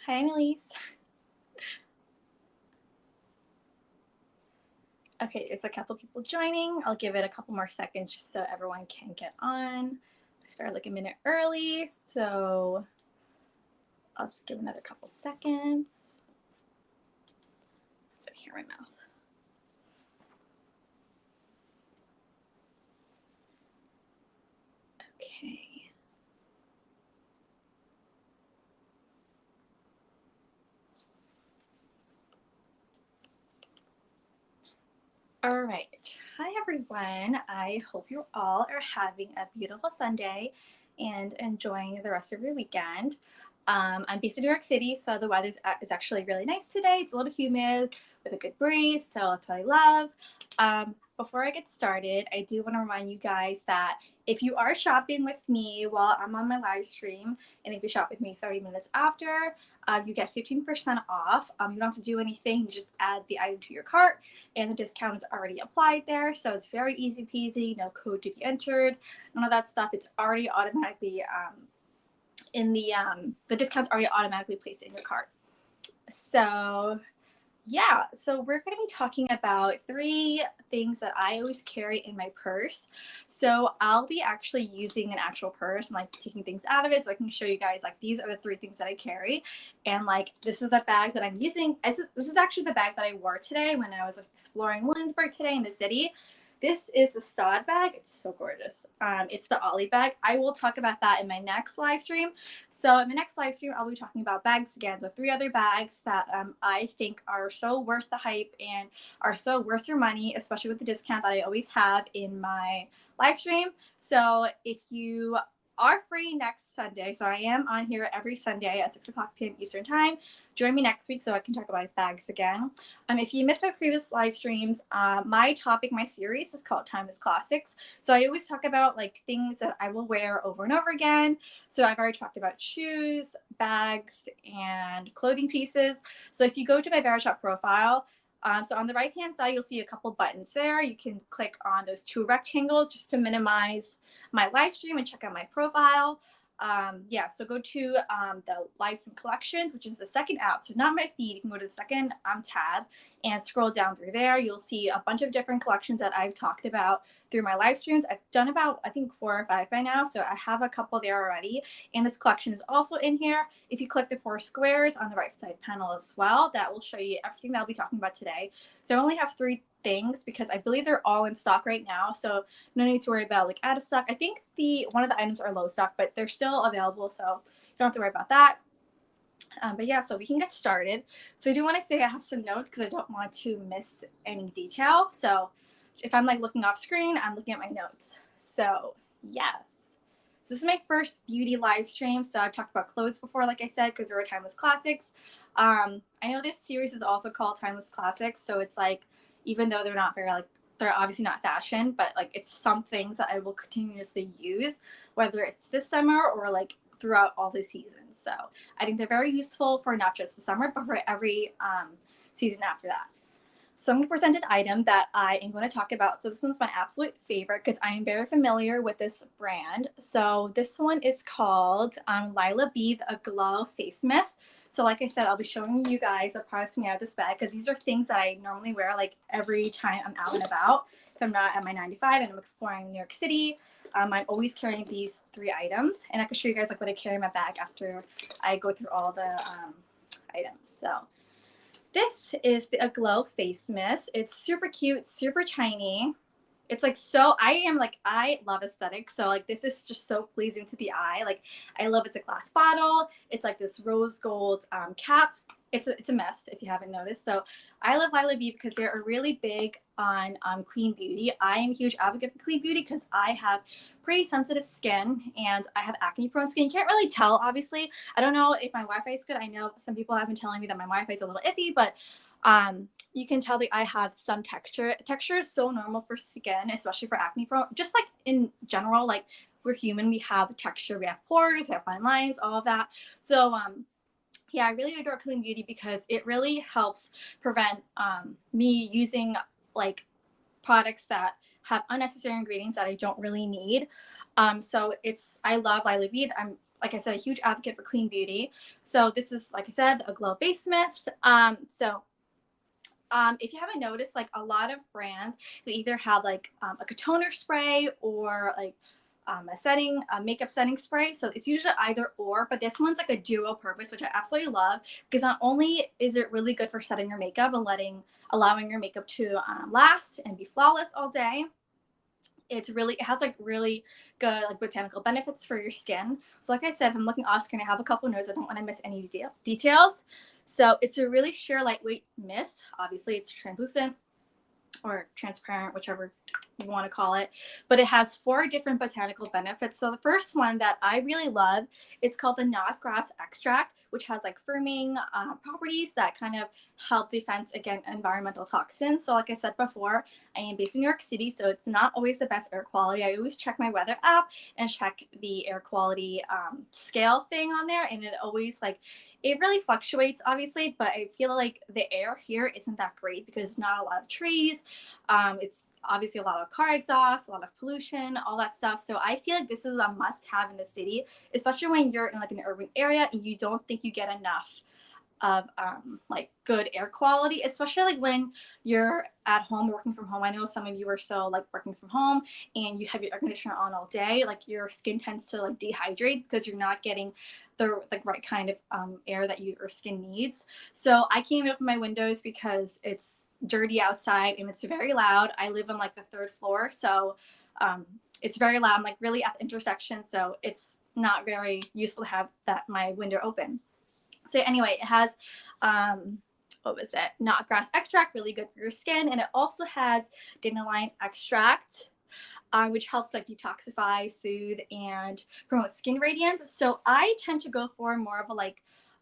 Hi, Annalise. Okay, it's a couple people joining. I'll give it a couple more seconds just so everyone can get on. I started like a minute early, so I'll just give another couple seconds. So I hear my mouth. Okay. All right. Hi, everyone. I hope you all are having a beautiful Sunday and enjoying the rest of your weekend. I'm based in New York City, so the weather is actually really nice today. It's a little humid with a good breeze, so that's what I love. Before I get started, I do want to remind you guys that if you are shopping with me while I'm on my live stream, and if you shop with me 30 minutes after, you get 15% off. You don't have to do anything. You just add the item to your cart and the discount is already applied there. So it's very easy peasy, no code to be entered, none of that stuff. It's already automatically the discount's already automatically placed in your cart. So yeah, so we're going to be talking about 3 things that I always carry in my purse. So I'll be actually using an actual purse and like taking things out of it so I can show you guys like these are the 3 things that I carry. And like this is the bag that I'm using. This is actually the bag that I wore today when I was exploring Williamsburg today in the city. This is the Stod bag. It's so gorgeous. It's the Ollie bag. I will talk about that in my next live stream. So in the next live stream, I'll be talking about bags again. So 3 other bags that I think are so worth the hype and are so worth your money, especially with the discount that I always have in my live stream. So if you are free next Sunday, so I am on here every Sunday at 6 o'clock p.m. Eastern time. Join me next week so I can talk about bags again. If you missed my previous live streams, my topic, my series is called Timeless Classics. So I always talk about like things that I will wear over and over again. So I've already talked about shoes, bags, and clothing pieces. So if you go to my Verishop profile, so on the right-hand side, you'll see a couple buttons there. You can click on those 2 rectangles just to minimize my live stream and check out my profile. Yeah, so go to the live stream collections, which is the second app. So not my feed. You can go to the second tab and scroll down through there. You'll see a bunch of different collections that I've talked about through my live streams. I've done about, I think, 4 or 5 by now. So I have a couple there already. And this collection is also in here. If you click the 4 squares on the right side panel as well, that will show you everything that I'll be talking about today. So I only have 3 things because I believe they're all in stock right now. So no need to worry about like out of stock. I think one of the items are low stock, but they're still available. So you don't have to worry about that. But yeah, so we can get started. So I do want to say I have some notes because I don't want to miss any detail. So if I'm like looking off screen, I'm looking at my notes. So yes. So this is my first beauty live stream. So I've talked about clothes before, like I said, because they were timeless classics. I know this series is also called Timeless Classics. So it's like, even though they're not very like, they're obviously not fashion, but like it's some things that I will continuously use, whether it's this summer or like throughout all the seasons. So I think they're very useful for not just the summer, but for every season after that. So I'm going to present an item that I am going to talk about. So this one's my absolute favorite because I am very familiar with this brand. So this one is called Lila B, a Glow Face Mist. So like I said, I'll be showing you guys the products coming out of this bag because these are things that I normally wear like every time I'm out and about. If I'm not at my 9 to 5 and I'm exploring New York City, I'm always carrying these 3 items. And I can show you guys like what I carry in my bag after I go through all the items. So this is the Aglow Face Mist. It's super cute, super tiny. It's like so, I love aesthetics. So like this is just so pleasing to the eye. Like I love it's a glass bottle. It's like this rose gold cap. It's a mess if you haven't noticed. So I love Lila B because they're really big on clean beauty. I am a huge advocate for clean beauty because I have pretty sensitive skin and I have acne prone skin. You can't really tell, obviously. I don't know if my Wi-Fi is good. I know some people have been telling me that my Wi-Fi is a little iffy, but you can tell that I have some texture. Texture is so normal for skin, especially for acne prone. Just like in general, like we're human, we have texture, we have pores, we have fine lines, all of that. So yeah, I really adore clean beauty because it really helps prevent me using like products that have unnecessary ingredients that I don't really need. So I love Lila B. like I said, a huge advocate for clean beauty. So this is, like I said, a glow base mist. If you haven't noticed, like a lot of brands, they either have like a toner spray or like a makeup setting spray. So it's usually either or, but this one's like a dual purpose, which I absolutely love, because not only is it really good for setting your makeup and allowing your makeup to last and be flawless all day. It has like really good like botanical benefits for your skin. So like I said, if I'm looking off screen, I have a couple notes. I don't want to miss any details. So it's a really sheer lightweight mist. Obviously it's translucent or transparent, whichever you want to call it, but it has 4 different botanical benefits. So the first one that I really love, it's called the knotgrass extract, which has like firming properties that kind of help defend against environmental toxins. So like I said before, I am based in New York City, so it's not always the best air quality. I always check my weather app and check the air quality scale thing on there, and it really fluctuates, obviously, but I feel like the air here isn't that great because it's not a lot of trees. It's obviously a lot of car exhaust, a lot of pollution, all that stuff. So I feel like this is a must-have in the city, especially when you're in like an urban area and you don't think you get enough of like good air quality, especially like when you're at home working from home. I know some of you are still like working from home and you have your air conditioner on all day. Like your skin tends to like dehydrate because you're not getting the right kind of air that your skin needs. So I can't even open my windows because it's dirty outside and it's very loud. I live on like the 3rd floor, so it's very loud. I'm like really at the intersection, so it's not very useful to have my window open. So anyway, it has knotgrass extract, really good for your skin, and it also has dandelion extract, which helps like detoxify, soothe, and promote skin radiance. So I tend to go for more of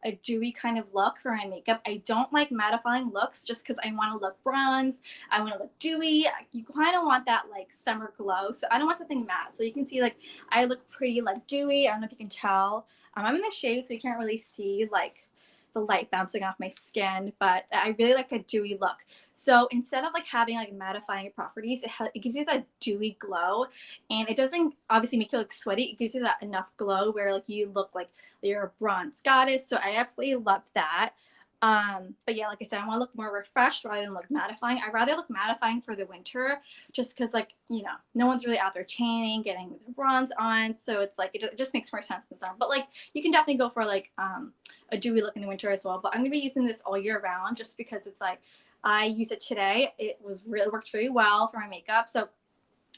a dewy kind of look for my makeup. I don't like mattifying looks just because I want to look bronze. I want to look dewy. You kind of want that like summer glow. So I don't want something matte. So you can see like I look pretty like dewy. I don't know if you can tell. I'm in the shade, so you can't really see like the light bouncing off my skin, but I really like a dewy look. So instead of like having like mattifying properties, it gives you that dewy glow, and it doesn't obviously make you look sweaty. It gives you that enough glow where like you look like you're a bronze goddess. So I absolutely love that. But yeah, like I said, I want to look more refreshed rather than look mattifying. I'd rather look mattifying for the winter just because like, no one's really out there tanning, getting the bronze on. So it's like, it just makes more sense in the summer. But like, you can definitely go for like a dewy look in the winter as well. But I'm going to be using this all year round just because it's like, I use it today. It worked really well for my makeup. So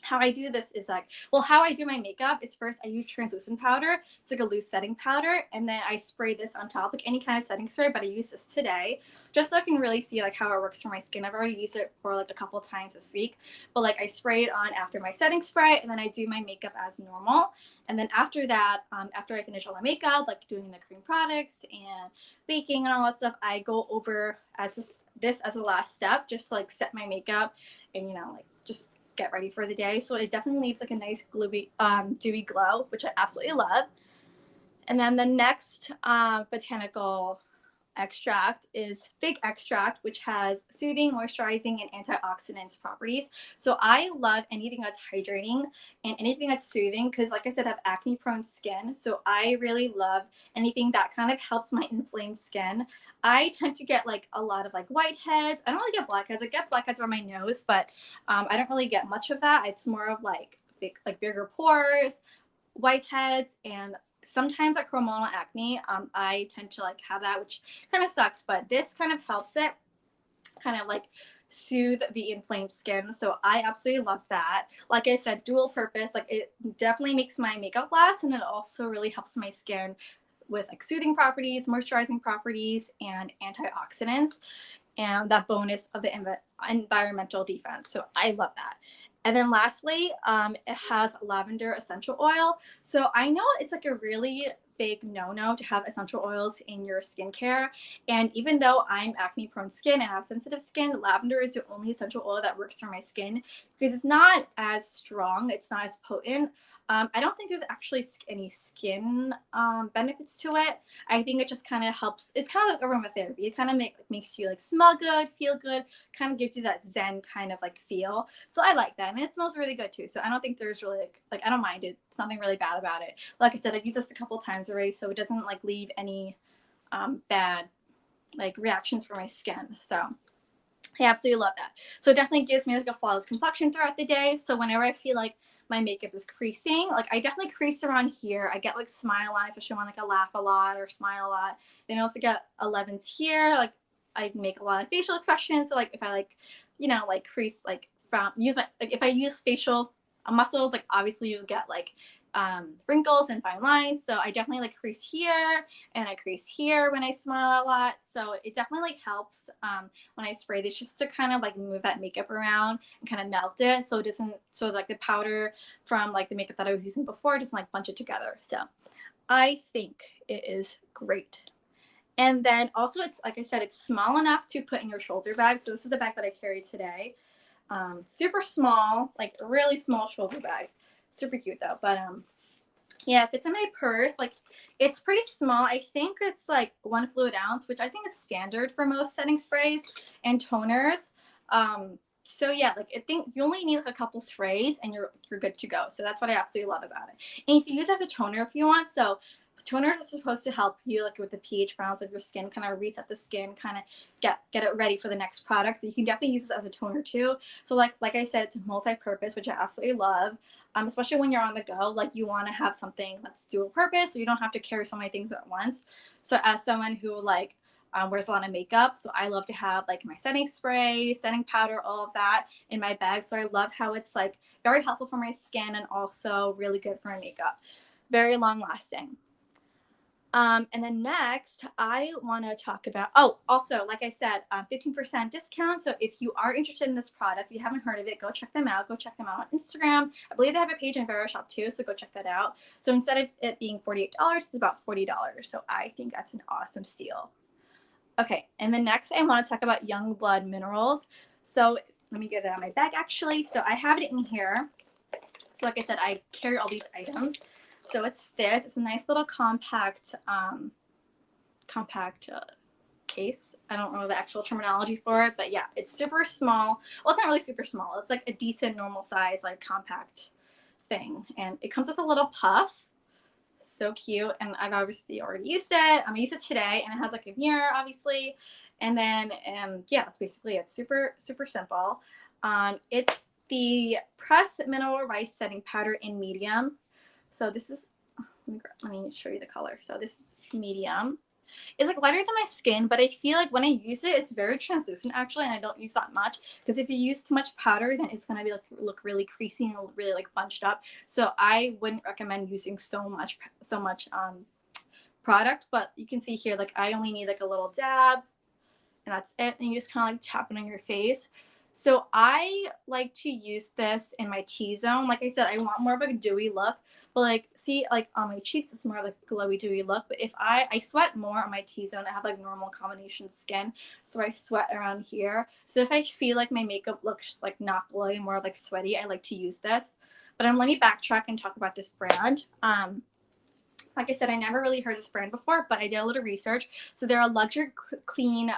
how I do this is how I do my makeup is first I use translucent powder. It's like a loose setting powder. And then I spray this on top, like any kind of setting spray, but I use this today just so I can really see like how it works for my skin. I've already used it for like a couple times this week, but like I spray it on after my setting spray and then I do my makeup as normal. And then after that, after I finish all my makeup, like doing the cream products and baking and all that stuff, I go over as this as a last step, just like set my makeup and, like just get ready for the day. So it definitely leaves like a nice dewy glow, which I absolutely love. And then the next botanical extract is fig extract, which has soothing, moisturizing, and antioxidants properties. So I love anything that's hydrating and anything that's soothing because, like I said, I have acne prone skin. So I really love anything that kind of helps my inflamed skin. I tend to get like a lot of like whiteheads. I don't really get blackheads. I get blackheads on my nose, but I don't really get much of that. It's more of like bigger pores, whiteheads, and sometimes like hormonal acne. I tend to like have that, which kind of sucks, but this kind of helps it kind of like soothe the inflamed skin. So I absolutely love that. Like I said, dual purpose, like it definitely makes my makeup last, and it also really helps my skin with like soothing properties, moisturizing properties, and antioxidants, and that bonus of the environmental defense. So I love that. And then lastly, it has lavender essential oil. So I know it's like a really big no-no to have essential oils in your skincare. And even though I'm acne prone skin and have sensitive skin, lavender is the only essential oil that works for my skin because it's not as strong, it's not as potent. I don't think there's actually any skin benefits to it. I think it just kind of helps. It's kind of like aromatherapy. It kind of makes you like smell good, feel good, kind of gives you that zen kind of like feel. So I like that, and it smells really good too. So I don't think there's really like I don't mind it. Something really bad about it. Like I said, I've used this a couple times hands already, so it doesn't like leave any bad like reactions for my skin. So I absolutely love that. So it definitely gives me like a flawless complexion throughout the day. So whenever I feel like my makeup is creasing, like I definitely crease around here. I get like smile lines, especially when like I laugh a lot or smile a lot. Then I also get 11s here. Like I make a lot of facial expressions. So like if I like, you know, like crease, like from use my, like if I use facial muscles, like obviously you get like wrinkles and fine lines. So I definitely like crease here and I crease here when I smile a lot. So it definitely like helps when I spray this just to kind of like move that makeup around and kind of melt it. So it doesn't, so like the powder from like the makeup that I was using before doesn't like bunch it together. So I think it is great. And then also it's, like I said, it's small enough to put in your shoulder bag. So this is the bag that I carry today. Super small, like a really small shoulder bag. Super cute though. But yeah, it fits in my purse. Like it's pretty small. I think it's like 1 fluid ounce, which I think is standard for most setting sprays and toners. So yeah, like I think you only need like a couple sprays and you're good to go. So that's what I absolutely love about it. And you can use it as a toner if you want. So toners are supposed to help you like with the pH balance of your skin, kind of reset the skin, kind of get it ready for the next product. So you can definitely use this as a toner too. So like I said, it's multi-purpose, which I absolutely love. Especially when you're on the go, like you want to have something that's dual purpose, so you don't have to carry so many things at once. So as someone who like wears a lot of makeup, so I love to have like my setting spray, setting powder, all of that in my bag. So I love how it's like very helpful for my skin and also really good for my makeup. Very long lasting. And then next, I want to talk about, oh, also, like I said, 15% discount. So if you are interested in this product, if you haven't heard of it, go check them out. Go check them out on Instagram. I believe they have a page on Verishop too, so go check that out. So instead of it being $48, it's about $40. So I think that's an awesome steal. Okay, and then next I want to talk about Youngblood minerals. So let me get it out of my bag actually. So I have it in here. So like I said, I carry all these items. So it's this. It's a nice little compact case. I don't know the actual terminology for it, but yeah, it's super small. Well, it's not really super small. It's like a decent normal size, like compact thing. And it comes with a little puff. So cute. And I've obviously already used it. I'm gonna use it today, and it has like a mirror, obviously. And then, yeah, that's basically it. Super, super simple. It's the pressed mineral rice setting powder in medium. So this is, let me show you the color. So this is medium. It's like lighter than my skin, but I feel like when I use it, it's very translucent actually, and I don't use that much because if you use too much powder, then it's gonna be like look really creasy and really like bunched up. So I wouldn't recommend using so much product. But you can see here, like I only need like a little dab, and that's it. And you just kind of like tap it on your face. So I like to use this in my T-zone. Like I said, I want more of a dewy look, but like, see, like on my cheeks, it's more of like a glowy, dewy look. But if I sweat more on my T-zone, I have like normal combination skin, so I sweat around here. So if I feel like my makeup looks like not glowy, more like sweaty, I like to use this. But let me backtrack and talk about this brand. Like I said, I never really heard this brand before, but I did a little research. So they're a luxury clean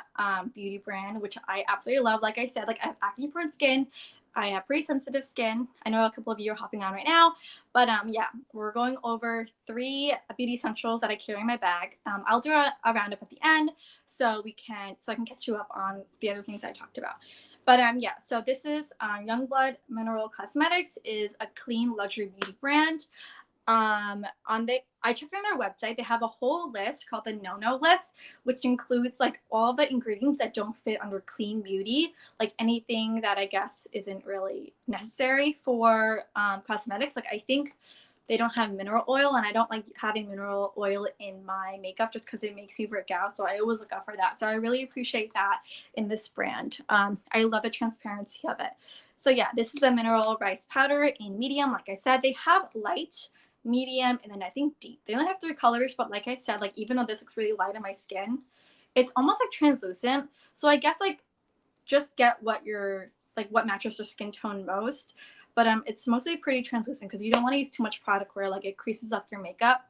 beauty brand, which I absolutely love. Like I said, like I have acne prone skin. I have pretty sensitive skin. I know a couple of you are hopping on right now, but yeah, we're going over 3 beauty essentials that I carry in my bag. I'll do a roundup at the end so I can catch you up on the other things I talked about. But yeah, so this is Youngblood Mineral Cosmetics is a clean luxury beauty brand. I checked on their website. They have a whole list called the no list, which includes like all the ingredients that don't fit under clean beauty, like anything that I guess isn't really necessary for cosmetics. Like I think they don't have mineral oil, and I don't like having mineral oil in my makeup just because it makes you break out. So I always look out for that. So I really appreciate that in this brand. I love the transparency of it. So yeah, this is the mineral rice powder in medium. Like I said, they have light, medium, and then I think deep. They only have 3 colors, but like I said, like even though this looks really light on my skin, it's almost like translucent. So I guess like just get what matches your skin tone most. But it's mostly pretty translucent because you don't want to use too much product where like it creases up your makeup.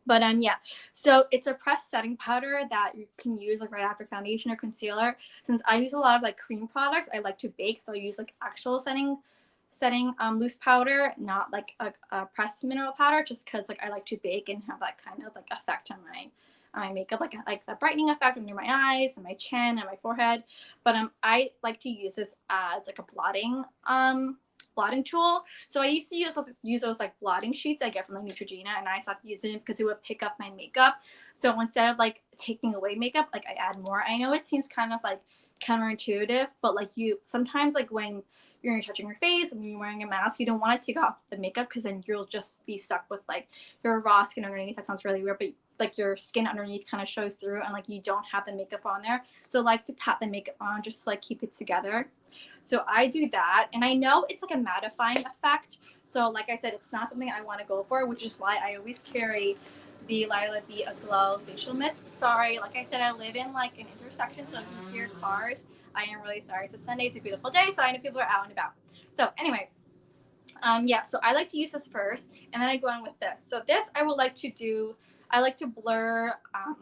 But yeah, so it's a pressed setting powder that you can use like right after foundation or concealer. Since I use a lot of like cream products, I like to bake, so I use like actual setting setting loose powder, not like a pressed mineral powder, just because like I like to bake and have that kind of like effect on my makeup, like the brightening effect under my eyes and my chin and my forehead. But I like to use this as like a blotting tool. So I used to use those like blotting sheets I get from like Neutrogena, and I stopped using it because it would pick up my makeup. So instead of like taking away makeup, like I add more. I know it seems kind of like counterintuitive, but like you sometimes like when you're touching your face and you're wearing a mask, you don't want to take off the makeup because then you'll just be stuck with like your raw skin underneath. That sounds really weird, but like your skin underneath kind of shows through and like you don't have the makeup on there. So I like to pat the makeup on just to like keep it together. So I do that, and I know it's like a mattifying effect. So like I said, it's not something I want to go for, which is why I always carry the Lila Be a Glow facial mist. Sorry, like I said, I live in like an intersection, so if you hear cars, I am really sorry. It's a Sunday, it's a beautiful day, so I know people are out and about. So anyway, yeah, so I like to use this first, and then I go on with this. So this I would like to do. I like to blur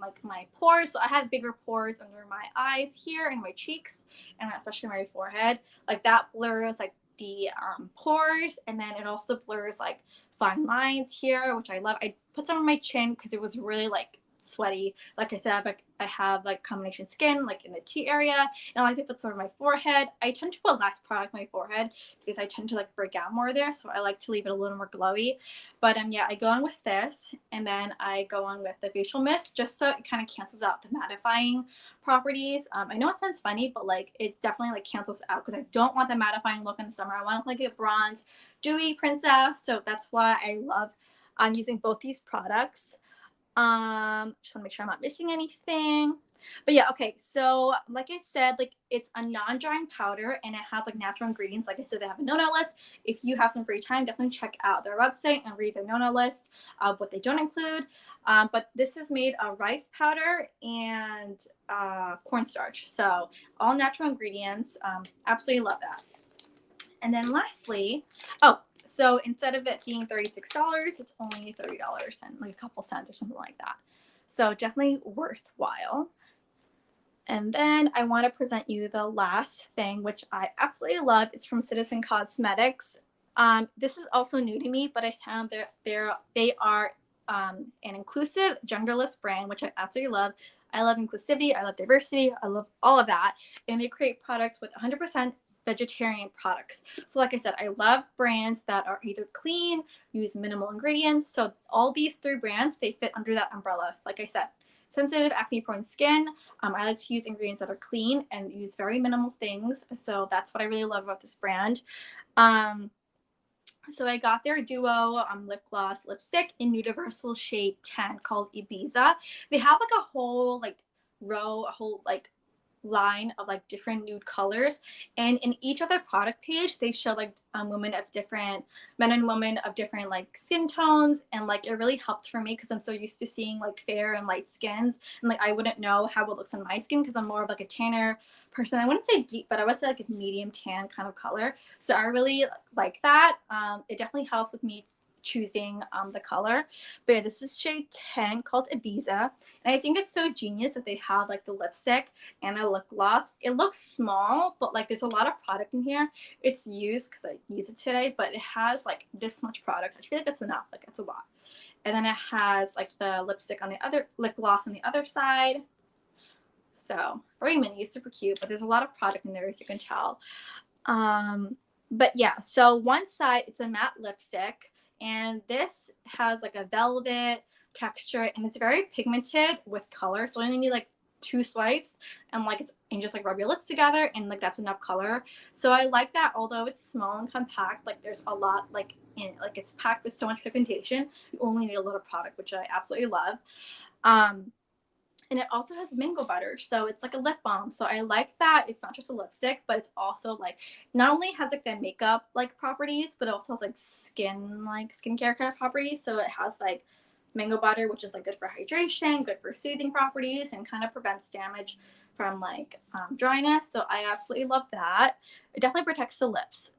like my pores. So I have bigger pores under my eyes here and my cheeks, and especially my forehead. Like that blurs like the pores, and then it also blurs like fine lines here, which I love. I put some on my chin because it was really like sweaty. Like I said, I have like combination skin, like in the T area, and I like to put some on my forehead. I tend to put less product on my forehead because I tend to like break out more there, so I like to leave it a little more glowy. But yeah, I go on with this, and then I go on with the facial mist just so it kind of cancels out the mattifying properties. I know it sounds funny, but like it definitely like cancels out because I don't want the mattifying look in the summer. I want to like a bronze, dewy princess. So that's why I love using both these products. Just want to make sure I'm not missing anything. But yeah, okay. So like I said, like it's a non-drying powder and it has like natural ingredients. Like I said, they have a no-no list. If you have some free time, definitely check out their website and read their no-no list of what they don't include. But this is made of rice powder and cornstarch. So all natural ingredients. Absolutely love that. And then lastly, oh, so instead of it being $36, it's only $30 and like a couple cents or something like that. So definitely worthwhile. And then I want to present you the last thing, which I absolutely love. It's from Citizen Cosmetics. This is also new to me, but I found they are an inclusive, genderless brand, which I absolutely love. I love inclusivity. I love diversity. I love all of that. And they create products with 100% vegetarian products. So like I said, I love brands that are either clean, use minimal ingredients. So all these three brands, they fit under that umbrella. Like I said, sensitive, acne prone skin. I like to use ingredients that are clean and use very minimal things. So that's what I really love about this brand. So I got their duo lip gloss lipstick in Universal shade 10 called Ibiza. They have like a whole like row, a whole like line of like different nude colors, and in each of their product page they show like women of different men and women of different like skin tones, and like it really helped for me because I'm so used to seeing like fair and light skins, and like I wouldn't know how it looks on my skin because I'm more of like a tanner person. I wouldn't say deep, but I would say like a medium tan kind of color, so I really like that. It definitely helped with me choosing the color. But yeah, this is shade 10 called Ibiza, and I think it's so genius that they have like the lipstick and a lip gloss. It looks small, but like there's a lot of product in here. It's used because I use it today, but it has like this much product. I feel like it's enough. Like it's a lot. And then it has like the lipstick on the other, lip gloss on the other side. So very mini, super cute, but there's a lot of product in there as you can tell. But yeah, so one side it's a matte lipstick, and this has like a velvet texture, and it's very pigmented with color. So you only need like 2 swipes, and like and just like rub your lips together, and like that's enough color. So I like that. Although it's small and compact, like there's a lot like in it. Like it's packed with so much pigmentation. You only need a little product, which I absolutely love. And it also has mango butter, so it's like a lip balm. So I like that it's not just a lipstick, but it's also like not only has like the makeup like properties, but it also has like skincare kind of properties. So it has like mango butter, which is like good for hydration, good for soothing properties, and kind of prevents damage from like dryness. So I absolutely love that. It definitely protects the lips.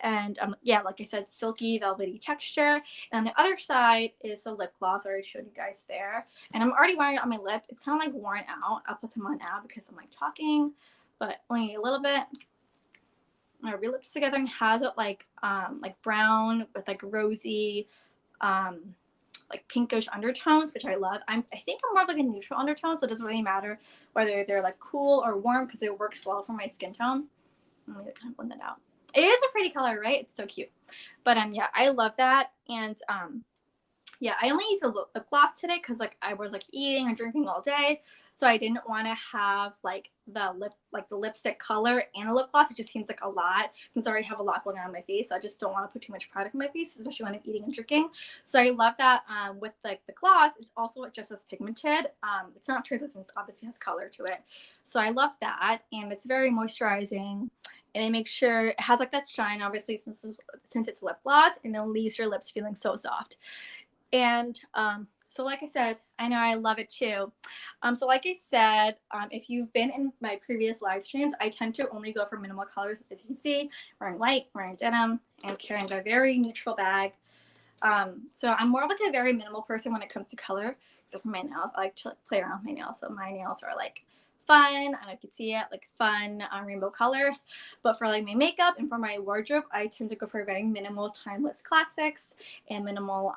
And yeah, like I said, silky velvety texture. And on the other side is the lip gloss. I already showed you guys there, and I'm already wearing it on my lip. It's kind of like worn out. I'll put some on now because I'm like talking, but only a little bit. real lips together and has it like brown with like rosy, like pinkish undertones, which I love. I think I'm more of like a neutral undertone, so it doesn't really matter whether they're like cool or warm because it works well for my skin tone. Let me kind of blend that out. It is a pretty color, right? It's so cute. But yeah, I love that. And yeah, I only used a lip gloss today because like I was like eating and drinking all day, so I didn't want to have like the lipstick color and a lip gloss. It just seems like a lot since I already have a lot going on in my face. So I just don't want to put too much product in my face, especially when I'm eating and drinking. So I love that with like the gloss, it's also just as pigmented. It's not translucent, it obviously has color to it. So I love that, and it's very moisturizing. And it makes sure it has like that shine, obviously, since it's lip gloss, and it leaves your lips feeling so soft. And so like I said, I know I love it too. So like I said, if you've been in my previous live streams, I tend to only go for minimal colors. As you can see, wearing white, wearing denim, and carrying a very neutral bag. So I'm more of like a very minimal person when it comes to color. Except for my nails, I like to play around with my nails. So my nails are like fun, and I can see it, like fun rainbow colors. But for like my makeup and for my wardrobe, I tend to go for very minimal, timeless classics and minimal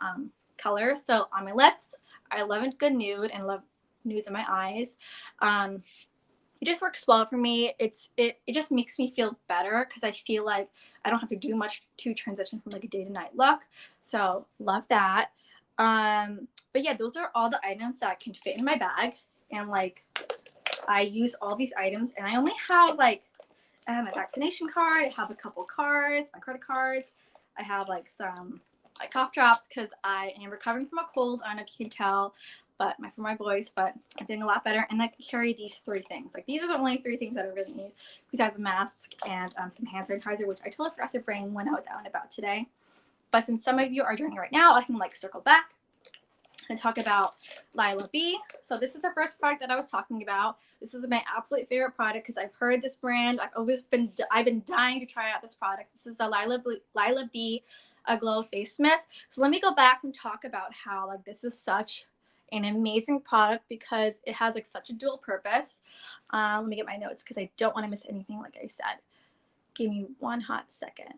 colors. So on my lips, I love a good nude and love nudes in my eyes. It just works well for me. It just makes me feel better because I feel like I don't have to do much to transition from like a day to night look. So love that. But yeah, those are all the items that can fit in my bag. And like I use all these items, and I only have like I have my vaccination card, I have a couple cards, my credit cards, I have like some like cough drops because I am recovering from a cold. I don't know if you can tell, but for my voice, but I'm feeling a lot better. And I can carry these 3 things. Like these are the only 3 things that I really need, besides a mask and some hand sanitizer, which I totally forgot to bring when I was out and about today. But since some of you are joining right now, I can like circle back and talk about Lila B. So this is the first product that I was talking about. This is my absolute favorite product because I've heard this brand. I've been dying to try out this product. This is the Lila B a glow face mist. So let me go back and talk about how like this is such an amazing product because it has like such a dual purpose. Let me get my notes because I don't want to miss anything. Like I said, give me one hot second.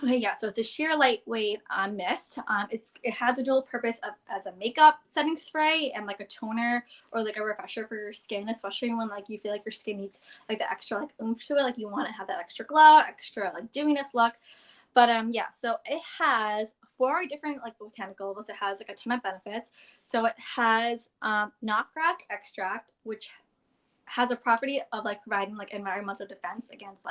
Okay, yeah, so it's a sheer lightweight mist. It has a dual purpose as a makeup setting spray and like a toner or like a refresher for your skin, especially when like you feel like your skin needs like the extra like oomph to it, like you want to have that extra glow, extra like dewiness look. But yeah, so it has 4 different like botanicals. It has like a ton of benefits. So it has knotgrass extract, which has a property of like providing like environmental defense against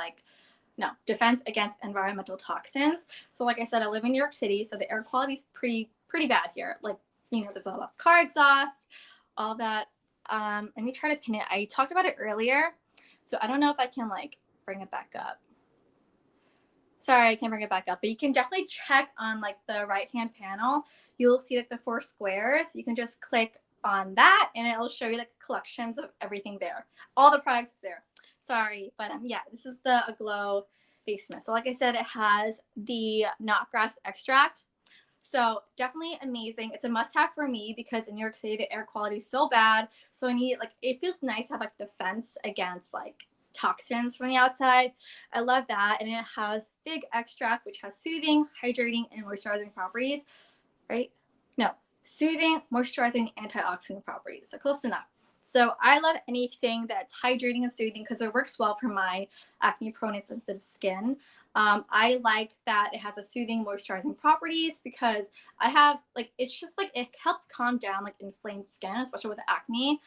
environmental toxins. So like I said, I live in New York City, so the air quality is pretty bad here. Like, there's a lot of car exhaust, all that. Let me try to pin it. I talked about it earlier, so I don't know if I can like bring it back up. Sorry, I can't bring it back up, but you can definitely check on like the right-hand panel. You'll see like the 4 squares. You can just click on that and it'll show you like collections of everything there. All the products there. Sorry, but yeah, this is the Aglow face mist. So like I said, it has the knotgrass extract. So definitely amazing. It's a must-have for me because in New York City the air quality is so bad. So I need it feels nice to have like defense against like toxins from the outside. I love that. And it has fig extract, which has soothing, hydrating, and moisturizing properties. Right? No, soothing, moisturizing, antioxidant properties. So close enough. So I love anything that's hydrating and soothing because it works well for my acne-prone and sensitive skin. I like that it has a soothing, moisturizing properties because I have it's just like it helps calm down like inflamed skin, especially with acne.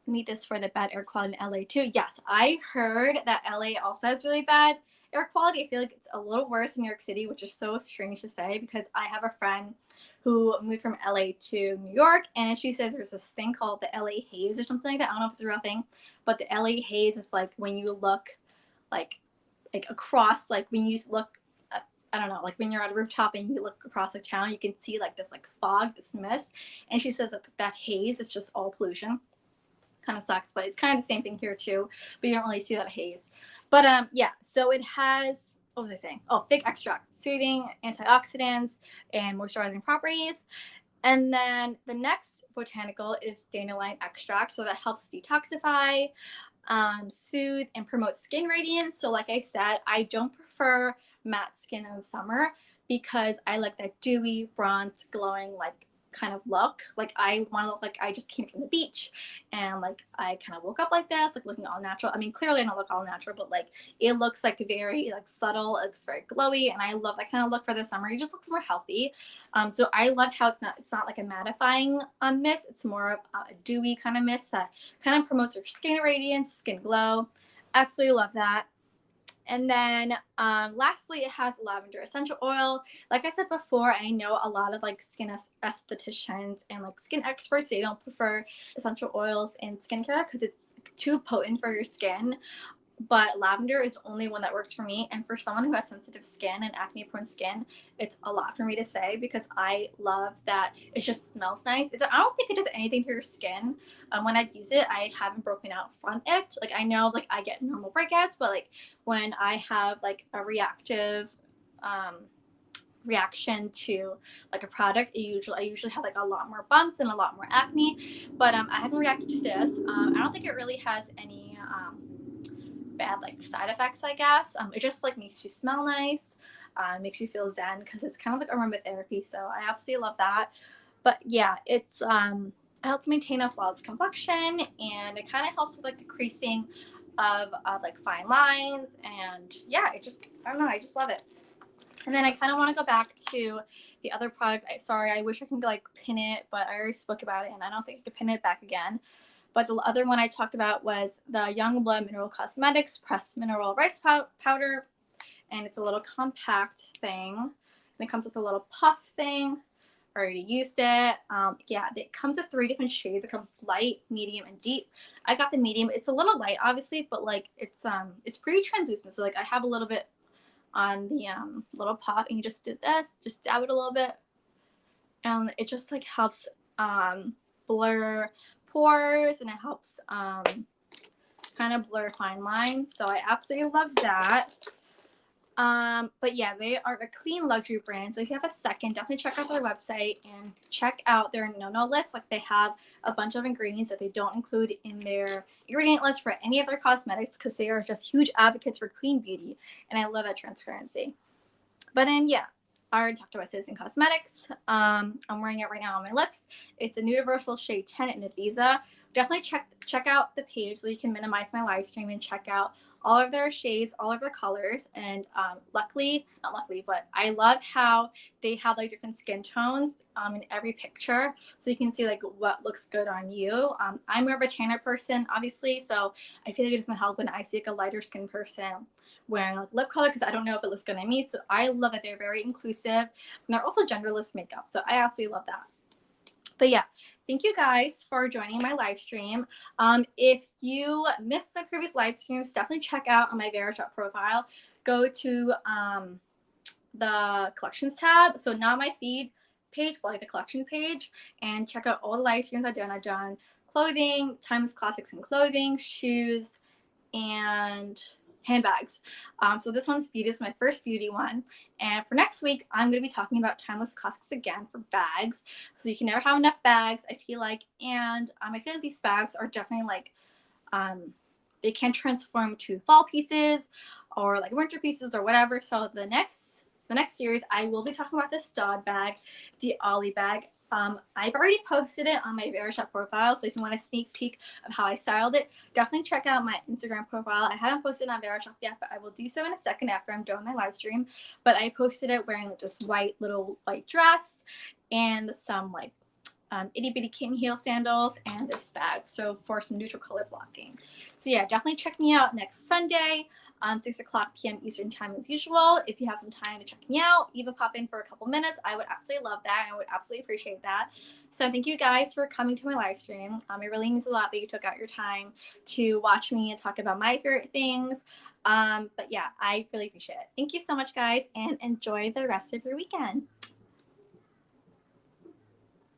I need this for the bad air quality in LA too. Yes, I heard that LA also has really bad air quality. I feel like it's a little worse in New York City, which is so strange to say because I have a friend who moved from LA to New York, and she says there's this thing called the LA haze or something like that. I don't know if it's a real thing, but the LA haze is like when you look like across, like when you look at, I don't know, like when you're at a rooftop and you look across the town, you can see like this like fog, this mist, and she says that haze is just all pollution. Kind of sucks, but it's kind of the same thing here too, but you don't really see that haze. But yeah, so it has, what was I saying? Oh, fig extract, soothing, antioxidants, and moisturizing properties. And then the next botanical is dandelion extract, so that helps detoxify. soothe, and promote skin radiance. So like I said, I don't prefer matte skin in the summer because I like that dewy, bronze, glowing, like kind of look. Like I want to look like I just came from the beach and like I kind of woke up like this, like looking all natural. I mean, clearly I don't look all natural, but like it looks like very like subtle. It looks very glowy, and I love that kind of look for the summer. It just looks more healthy. So I love how it's not like a mattifying mist. It's more of a dewy kind of mist that kind of promotes your skin radiance, skin glow. Absolutely love that. And then lastly, it has lavender essential oil. Like I said before, I know a lot of like skin estheticians and like skin experts, they don't prefer essential oils in skincare because it's too potent for your skin. But lavender is the only one that works for me. And for someone who has sensitive skin and acne prone skin, it's a lot for me to say because I love that it just smells nice. I don't think it does anything to your skin. When I use it, I haven't broken out from it. Like I know like I get normal breakouts, but like when I have like a reactive reaction to like a product, I usually have like a lot more bumps and a lot more acne. But I haven't reacted to this. I don't think it really has any bad like side effects, I guess. It just like makes you smell nice, makes you feel zen because it's kind of like aromatherapy. So I absolutely love that. But yeah, it helps maintain a flawless complexion, and it kind of helps with like the creasing of like fine lines. And yeah, I don't know, I just love it. And then I kind of want to go back to the other product. Sorry, I wish I could like pin it, but I already spoke about it and I don't think I could pin it back again. But the other one I talked about was the Youngblood Mineral Cosmetics Pressed Mineral Rice Powder. And it's a little compact thing. And it comes with a little puff thing. I already used it. Yeah, it comes with 3 different shades. It comes light, medium, and deep. I got the medium. It's a little light, obviously, but like it's pretty translucent. So like I have a little bit on the little puff, and you just do this, just dab it a little bit, and it just like helps blur pores, and it helps kind of blur fine lines. So I absolutely love that. But yeah, they are a clean luxury brand. So if you have a second, definitely check out their website and check out their no list. Like they have a bunch of ingredients that they don't include in their ingredient list for any of their cosmetics because they are just huge advocates for clean beauty. And I love that transparency. But yeah, I already talked about Citizen Cosmetics. I'm wearing it right now on my lips. It's a Universal Shade 10 in Ibiza. Definitely check out the page so you can minimize my live stream and check out all of their shades, all of their colors. And not luckily, but I love how they have like different skin tones in every picture. So you can see like what looks good on you. I'm more of a tanner person, obviously. So I feel like it doesn't help when I see like a lighter skin person wearing like lip color because I don't know if it looks good on me. So I love that they're very inclusive, and they're also genderless makeup. So I absolutely love that. But yeah, thank you guys for joining my live stream. If you missed my previous live streams, definitely check out on my Verishop profile. Go to the collections tab. So not my feed page, but like the collection page, and check out all the live streams I've done. I've done clothing, timeless classics in clothing, shoes, and handbags. So this one's beauty. This is my first beauty one. And for next week, I'm going to be talking about timeless classics again for bags. So you can never have enough bags, I feel like. And I feel like these bags are definitely like, they can transform to fall pieces or like winter pieces or whatever. So the next series, I will be talking about the Stod bag, the Ollie bag. I've already posted it on my Verishop profile, so if you want a sneak peek of how I styled it, definitely check out my Instagram profile. I haven't posted it on Verishop yet, but I will do so in a second after I'm done my live stream. But I posted it wearing like this little white dress and some like itty bitty kitten heel sandals and this bag, so for some neutral color blocking. So yeah, definitely check me out next Sunday, 6 o'clock p.m. Eastern time as usual. If you have some time to check me out, even pop in for a couple minutes, I would absolutely love that. I would absolutely appreciate that. So thank you guys for coming to my live stream. It really means a lot that you took out your time to watch me and talk about my favorite things. But yeah, I really appreciate it. Thank you so much, guys, and enjoy the rest of your weekend.